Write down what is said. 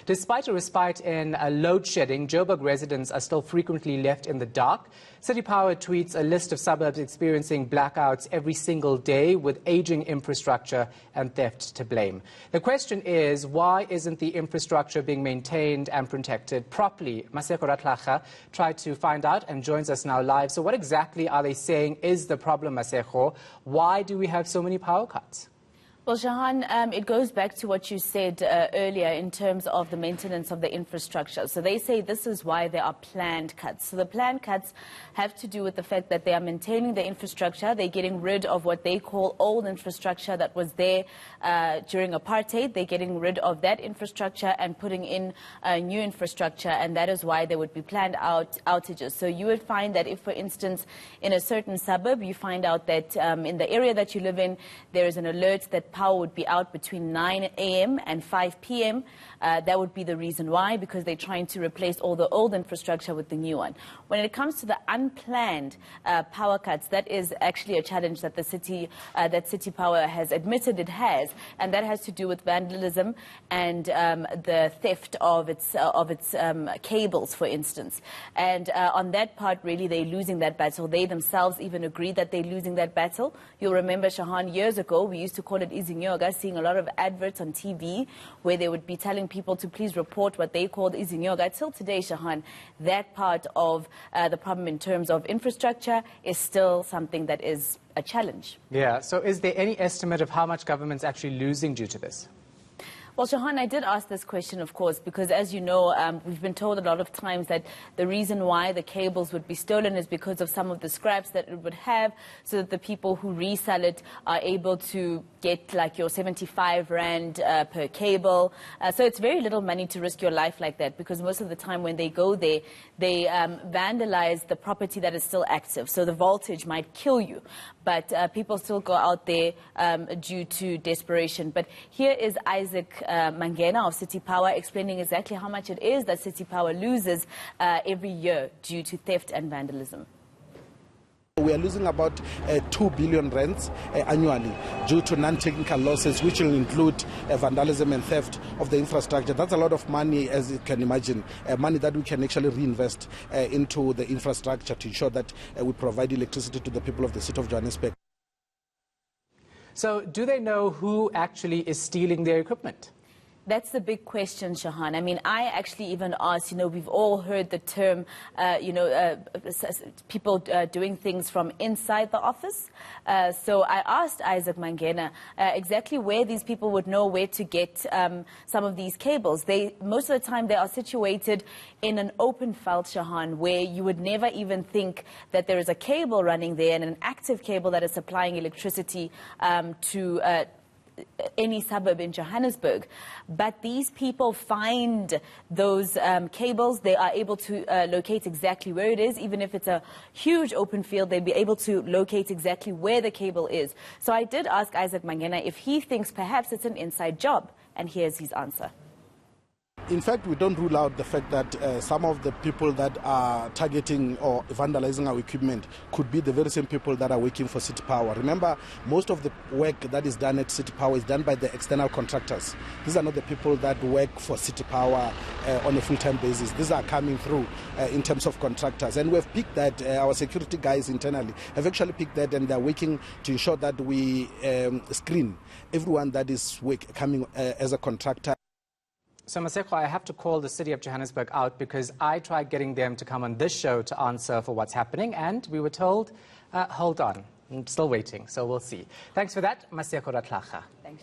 Despite a respite in load shedding, Joburg residents are still frequently left in the dark. City Power tweets a list of suburbs experiencing blackouts every single day, with aging infrastructure and theft to blame. The question is, why isn't the infrastructure being maintained and protected properly? Masego Rahlaga tried to find out and joins us now live. So what exactly are they saying is the problem, Masego? Why do we have so many power cuts? Well, Shahan, it goes back to what you said earlier in terms of the maintenance of the infrastructure. So they say this is why there are planned cuts. So the planned cuts have to do with the fact that they are maintaining the infrastructure. They're getting rid of what they call old infrastructure that was there during apartheid. They're getting rid of that infrastructure and putting in new infrastructure, and that is why there would be planned outages. So you would find that if, for instance, in a certain suburb, you find out that in the area that you live in, there is an alert that power would be out between 9 a.m. and 5 p.m. That would be the reason why, because they're trying to replace all the old infrastructure with the new one. When it comes to the unplanned power cuts, that is actually a challenge that the city, City Power has admitted it has, and that has to do with vandalism and the theft of its cables, for instance. And on that part, really, they're losing that battle. They themselves even agree that they're losing that battle. You'll remember, Shahan, years ago, we used to call it eNCA, seeing a lot of adverts on TV where they would be telling people to please report what they called eNCA. Till today, Shahan, that part of the problem in terms of infrastructure is still something that is a challenge. Yeah, so is there any estimate of how much government's actually losing due to this? Well, Shahan, I did ask this question, of course, because, as you know, we've been told a lot of times that the reason why the cables would be stolen is because of some of the scraps that it would have, so that the people who resell it are able to get like your 75 rand per cable. So it's very little money to risk your life like that, because most of the time when they go there, they vandalize the property that is still active. So the voltage might kill you, but people still go out there due to desperation. But here is Isaac Mangena of City Power explaining exactly how much it is that City Power loses every year due to theft and vandalism. We are losing about 2 billion rands annually due to non-technical losses, which will include vandalism and theft of the infrastructure. That's a lot of money, as you can imagine, money that we can actually reinvest into the infrastructure to ensure that we provide electricity to the people of the city of Johannesburg. So do they know who actually is stealing their equipment? That's the big question, Shahan. I mean, I actually even asked, we've all heard the term, people doing things from inside the office. So I asked Isaac Mangena exactly where these people would know where to get some of these cables. Most of the time, they are situated in an open felt, Shahan, where you would never even think that there is a cable running there and an active cable that is supplying electricity to any suburb in Johannesburg. But these people find those cables. They are able to locate exactly where it is. Even if it's a huge open field, they'll be able to locate exactly where the cable is. So I did ask Isaac Mangena if he thinks perhaps it's an inside job, and here's his answer. In fact, we don't rule out the fact that some of the people that are targeting or vandalizing our equipment could be the very same people that are working for City Power. Remember, most of the work that is done at City Power is done by the external contractors. These are not the people that work for City Power on a full-time basis. These are coming through in terms of contractors. And we've picked that, our security guys internally have actually picked that, and they're working to ensure that we screen everyone that is coming as a contractor. So, Masego, I have to call the city of Johannesburg out, because I tried getting them to come on this show to answer for what's happening, and we were told, hold on, I'm still waiting, so we'll see. Thanks for that, Masego Rahlaga. Thanks.